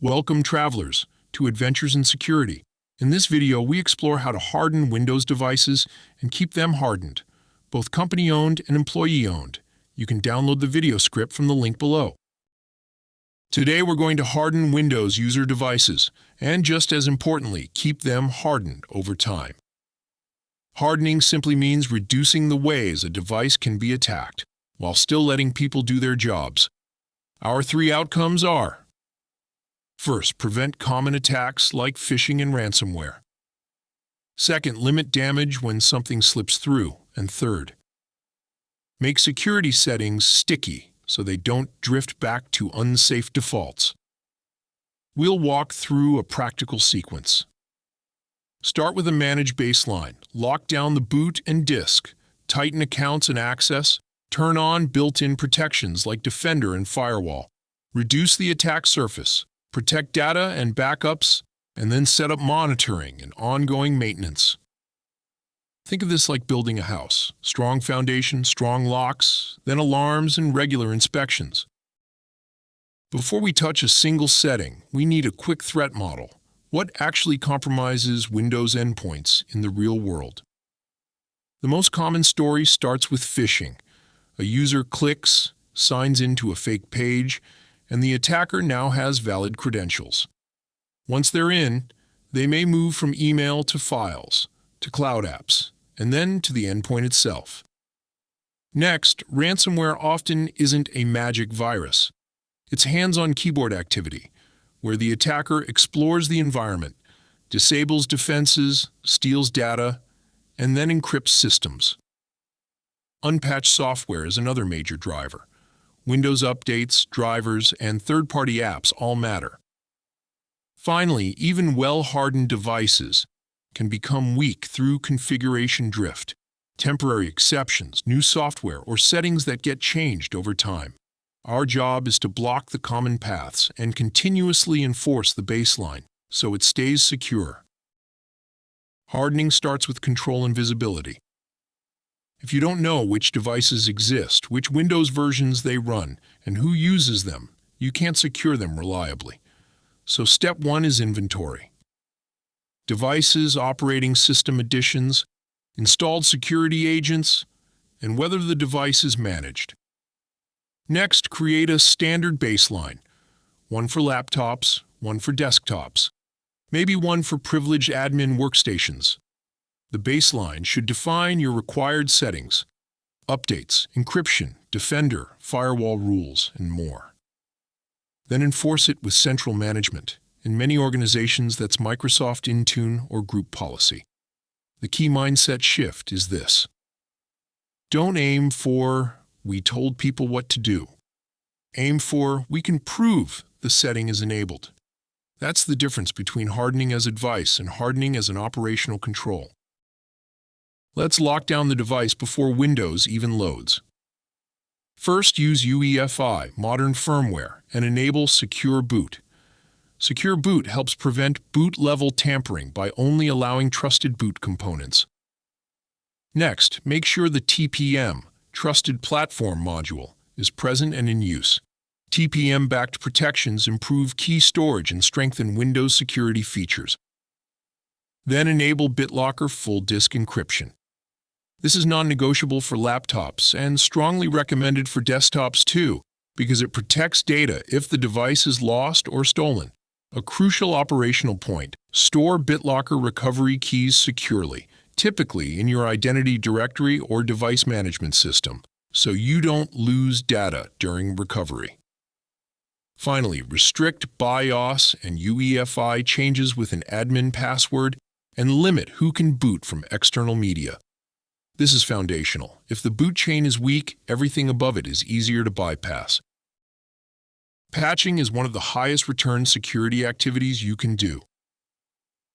Welcome, travelers, to Adventures in Security. In this video, we explore how to harden Windows devices and keep them hardened, both company-owned and employee-owned. You can download the video script from the link below. Today, we're going to harden Windows user devices, and just as importantly, keep them hardened over time. Hardening simply means reducing the ways a device can be attacked, while still letting people do their jobs. Our three outcomes are: first, prevent common attacks like phishing and ransomware. Second, limit damage when something slips through. And third, make security settings sticky so they don't drift back to unsafe defaults. We'll walk through a practical sequence. Start with a manage baseline. Lock down the boot and disk. Tighten accounts and access. Turn on built-in protections like Defender and Firewall. Reduce the attack surface. Protect data and backups, and then set up monitoring and ongoing maintenance. Think of this like building a house. Strong foundation, strong locks, then alarms and regular inspections. Before we touch a single setting, we need a quick threat model. What actually compromises Windows endpoints in the real world? The most common story starts with phishing. A user clicks, signs into a fake page, and the attacker now has valid credentials. Once they're in, they may move from email to files, to cloud apps, and then to the endpoint itself. Next, ransomware often isn't a magic virus. It's hands-on keyboard activity, where the attacker explores the environment, disables defenses, steals data, and then encrypts systems. Unpatched software is another major driver. Windows updates, drivers, and third-party apps all matter. Finally, even well-hardened devices can become weak through configuration drift, temporary exceptions, new software, or settings that get changed over time. Our job is to block the common paths and continuously enforce the baseline so it stays secure. Hardening starts with control and visibility. If you don't know which devices exist, which Windows versions they run, and who uses them, you can't secure them reliably. So step one is inventory. Devices, operating system editions, installed security agents, and whether the device is managed. Next, create a standard baseline, one for laptops, one for desktops, maybe one for privileged admin workstations. The baseline should define your required settings, updates, encryption, Defender, Firewall rules, and more. Then enforce it with central management. In many organizations, that's Microsoft Intune or group policy. The key mindset shift is this: don't aim for, "we told people what to do." Aim for, "we can prove the setting is enabled." That's the difference between hardening as advice and hardening as an operational control. Let's lock down the device before Windows even loads. First, use UEFI, modern firmware, and enable Secure Boot. Secure Boot helps prevent boot-level tampering by only allowing trusted boot components. Next, make sure the TPM, Trusted Platform module, is present and in use. TPM-backed protections improve key storage and strengthen Windows security features. Then enable BitLocker full disk encryption. This is non-negotiable for laptops and strongly recommended for desktops too, because it protects data if the device is lost or stolen. A crucial operational point: store BitLocker recovery keys securely, typically in your identity directory or device management system, so you don't lose data during recovery. Finally, restrict BIOS and UEFI changes with an admin password and limit who can boot from external media. This is foundational. If the boot chain is weak, everything above it is easier to bypass. Patching is one of the highest return security activities you can do.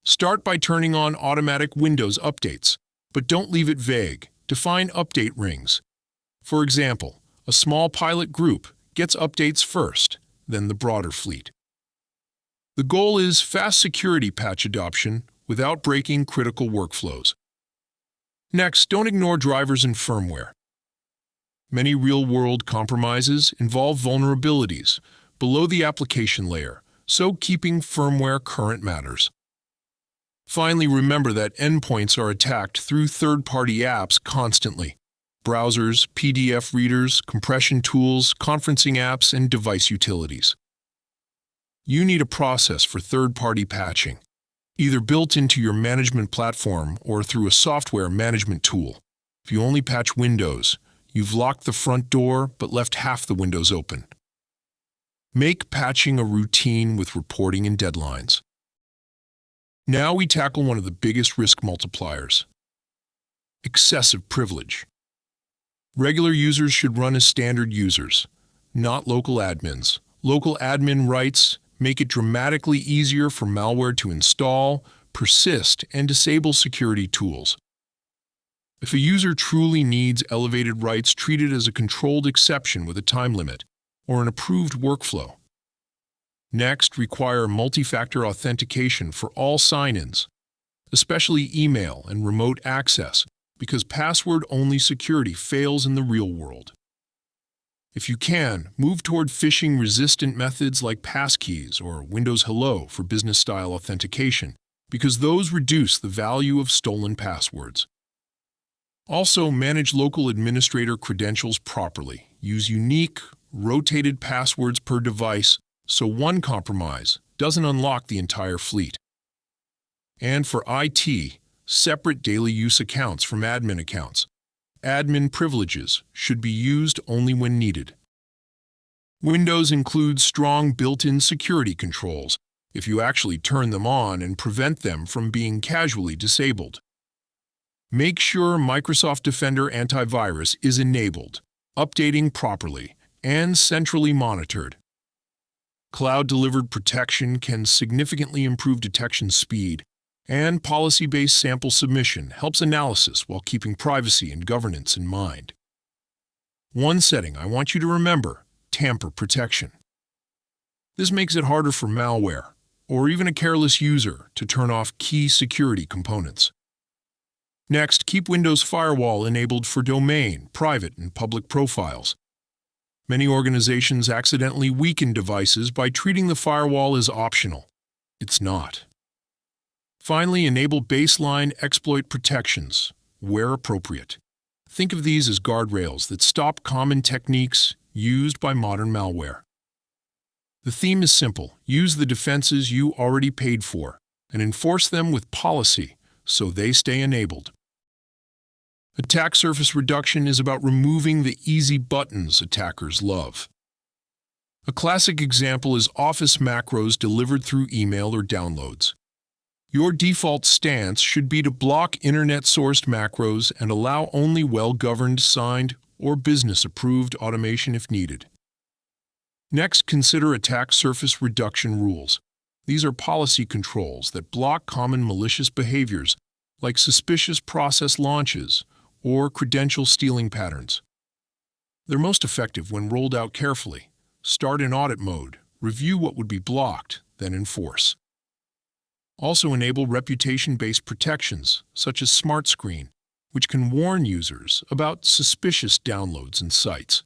Start by turning on automatic Windows updates, but don't leave it vague. Define update rings. For example, a small pilot group gets updates first, then the broader fleet. The goal is fast security patch adoption without breaking critical workflows. Next, don't ignore drivers and firmware. Many real-world compromises involve vulnerabilities below the application layer, so keeping firmware current matters. Finally, remember that endpoints are attacked through third-party apps constantly. Browsers, PDF readers, compression tools, conferencing apps, and device utilities. You need a process for third-party patching, either built into your management platform or through a software management tool. If you only patch Windows, you've locked the front door but left half the windows open. Make patching a routine with reporting and deadlines. Now we tackle one of the biggest risk multipliers: excessive privilege. Regular users should run as standard users, not local admins. Local admin rights make it dramatically easier for malware to install, persist, and disable security tools. If a user truly needs elevated rights, treat it as a controlled exception with a time limit or an approved workflow. Next, require multi-factor authentication for all sign-ins, especially email and remote access, because password-only security fails in the real world. If you can, move toward phishing-resistant methods like passkeys or Windows Hello for business-style authentication, because those reduce the value of stolen passwords. Also, manage local administrator credentials properly. Use unique, rotated passwords per device so one compromise doesn't unlock the entire fleet. And for IT, separate daily use accounts from admin accounts. Admin privileges should be used only when needed. Windows includes strong built-in security controls if you actually turn them on and prevent them from being casually disabled. Make sure Microsoft Defender antivirus is enabled, updating properly, and centrally monitored. Cloud-delivered protection can significantly improve detection speed, and policy-based sample submission helps analysis while keeping privacy and governance in mind. One setting I want you to remember: tamper protection. This makes it harder for malware, or even a careless user, to turn off key security components. Next, keep Windows Firewall enabled for domain, private, and public profiles. Many organizations accidentally weaken devices by treating the firewall as optional. It's not. Finally, enable baseline exploit protections, where appropriate. Think of these as guardrails that stop common techniques used by modern malware. The theme is simple: use the defenses you already paid for and enforce them with policy so they stay enabled. Attack surface reduction is about removing the easy buttons attackers love. A classic example is Office macros delivered through email or downloads. Your default stance should be to block internet-sourced macros and allow only well-governed, signed, or business-approved automation if needed. Next, consider attack surface reduction rules. These are policy controls that block common malicious behaviors like suspicious process launches or credential stealing patterns. They're most effective when rolled out carefully. Start in audit mode, review what would be blocked, then enforce. Also enable reputation-based protections, such as Smart Screen, which can warn users about suspicious downloads and sites.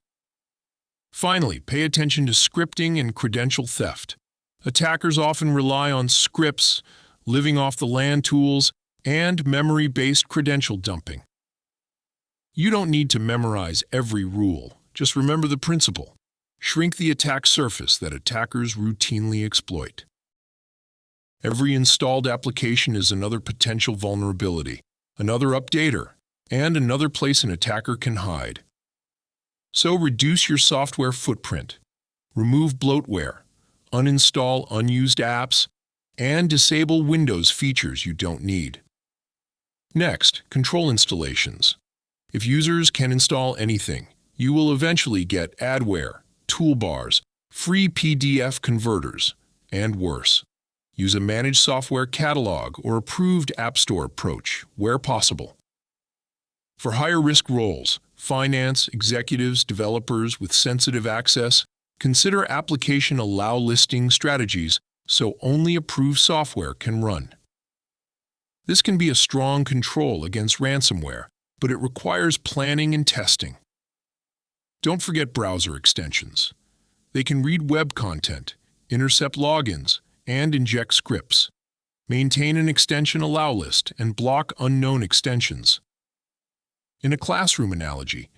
Finally, pay attention to scripting and credential theft. Attackers often rely on scripts, living off the land tools, and memory-based credential dumping. You don't need to memorize every rule, just remember the principle. Shrink the attack surface that attackers routinely exploit. Every installed application is another potential vulnerability, another updater, and another place an attacker can hide. So reduce your software footprint, remove bloatware, uninstall unused apps, and disable Windows features you don't need. Next, control installations. If users can install anything, you will eventually get adware, toolbars, free PDF converters, and worse. Use a managed software catalog or approved App Store approach where possible. For higher-risk roles, finance, executives, developers with sensitive access, consider application allow listing strategies so only approved software can run. This can be a strong control against ransomware, but it requires planning and testing. Don't forget browser extensions. They can read web content, intercept logins, and inject scripts. Maintain an extension allow list and block unknown extensions. In a classroom analogy,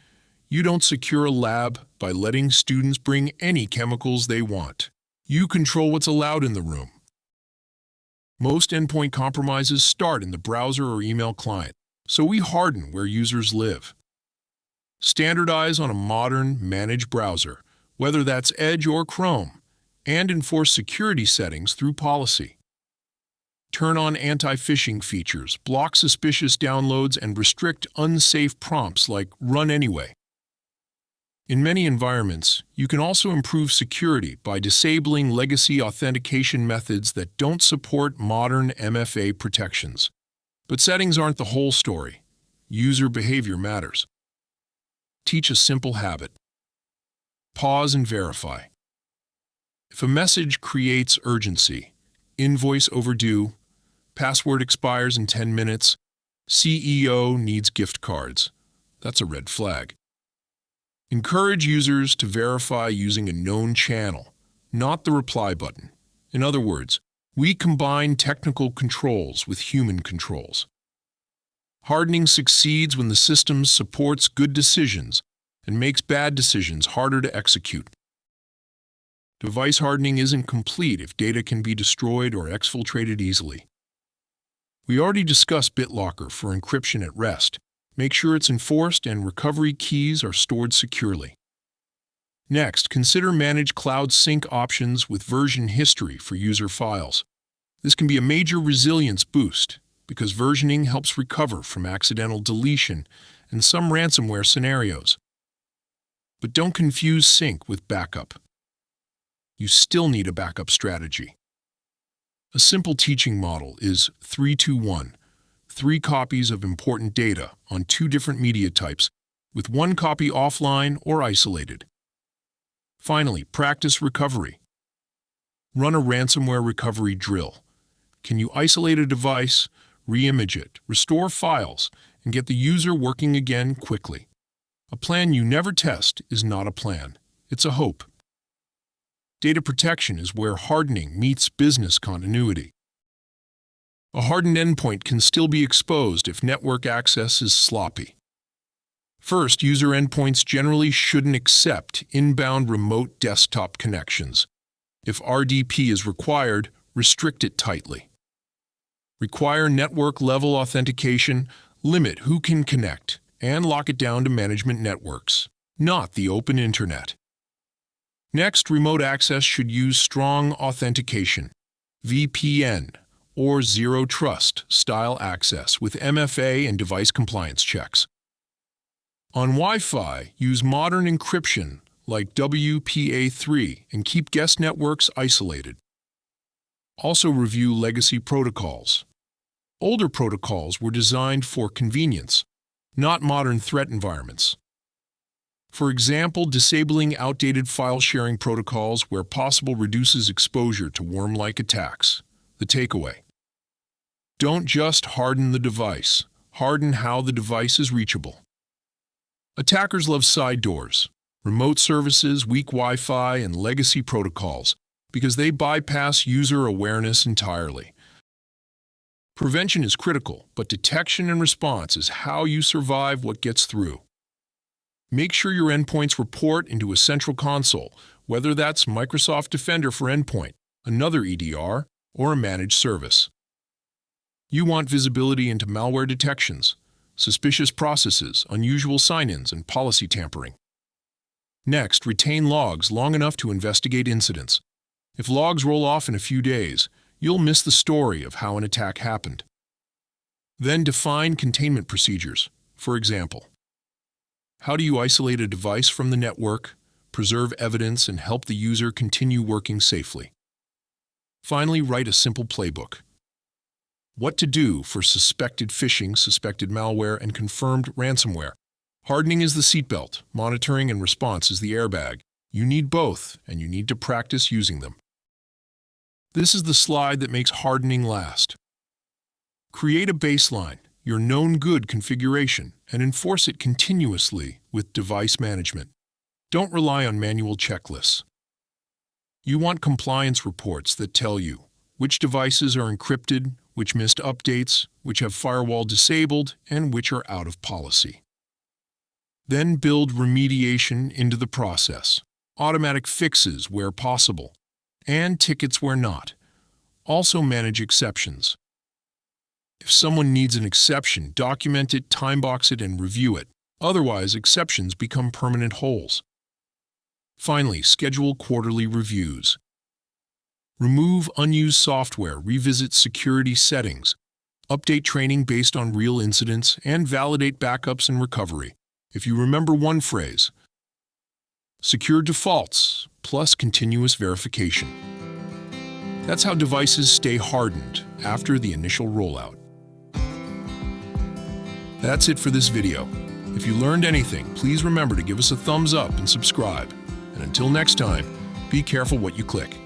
you don't secure a lab by letting students bring any chemicals they want. You control what's allowed in the room. Most endpoint compromises start in the browser or email client, so we harden where users live. Standardize on a modern, managed browser, whether that's Edge or Chrome, and enforce security settings through policy. Turn on anti-phishing features, block suspicious downloads, and restrict unsafe prompts like run anyway. In many environments, you can also improve security by disabling legacy authentication methods that don't support modern MFA protections. But settings aren't the whole story. User behavior matters. Teach a simple habit. Pause and verify. If a message creates urgency, invoice overdue, password expires in 10 minutes, CEO needs gift cards, that's a red flag. Encourage users to verify using a known channel, not the reply button. In other words, we combine technical controls with human controls. Hardening succeeds when the system supports good decisions and makes bad decisions harder to execute. Device hardening isn't complete if data can be destroyed or exfiltrated easily. We already discussed BitLocker for encryption at rest. Make sure it's enforced and recovery keys are stored securely. Next, consider managed cloud sync options with version history for user files. This can be a major resilience boost because versioning helps recover from accidental deletion and some ransomware scenarios. But don't confuse sync with backup. You still need a backup strategy. A simple teaching model is 3-2-1, 3 copies of important data on 2 different media types, with 1 copy offline or isolated. Finally, practice recovery. Run a ransomware recovery drill. Can you isolate a device, re-image it, restore files, and get the user working again quickly? A plan you never test is not a plan. It's a hope. Data protection is where hardening meets business continuity. A hardened endpoint can still be exposed if network access is sloppy. First, user endpoints generally shouldn't accept inbound remote desktop connections. If RDP is required, restrict it tightly. Require network-level authentication, limit who can connect, and lock it down to management networks, not the open internet. Next, remote access should use strong authentication, VPN, or Zero Trust style access with MFA and device compliance checks. On Wi-Fi, use modern encryption like WPA3 and keep guest networks isolated. Also review legacy protocols. Older protocols were designed for convenience, not modern threat environments. For example, disabling outdated file-sharing protocols where possible reduces exposure to worm-like attacks. The takeaway: don't just harden the device, harden how the device is reachable. Attackers love side doors, remote services, weak Wi-Fi, and legacy protocols because they bypass user awareness entirely. Prevention is critical, but detection and response is how you survive what gets through. Make sure your endpoints report into a central console, whether that's Microsoft Defender for Endpoint, another EDR, or a managed service. You want visibility into malware detections, suspicious processes, unusual sign-ins, and policy tampering. Next, retain logs long enough to investigate incidents. If logs roll off in a few days, you'll miss the story of how an attack happened. Then define containment procedures. For example, how do you isolate a device from the network, preserve evidence, and help the user continue working safely? Finally, write a simple playbook. What to do for suspected phishing, suspected malware, and confirmed ransomware. Hardening is the seatbelt, monitoring and response is the airbag. You need both, and you need to practice using them. This is the slide that makes hardening last. Create a baseline, your known good configuration, and enforce it continuously with device management. Don't rely on manual checklists. You want compliance reports that tell you which devices are encrypted, which missed updates, which have firewall disabled, and which are out of policy. Then build remediation into the process, automatic fixes where possible, and tickets where not. Also manage exceptions. If someone needs an exception, document it, timebox it, and review it. Otherwise, exceptions become permanent holes. Finally, schedule quarterly reviews. Remove unused software, revisit security settings, update training based on real incidents, and validate backups and recovery. If you remember one phrase, secure defaults plus continuous verification. That's how devices stay hardened after the initial rollout. That's it for this video. If you learned anything, please remember to give us a thumbs up and subscribe. And until next time, be careful what you click.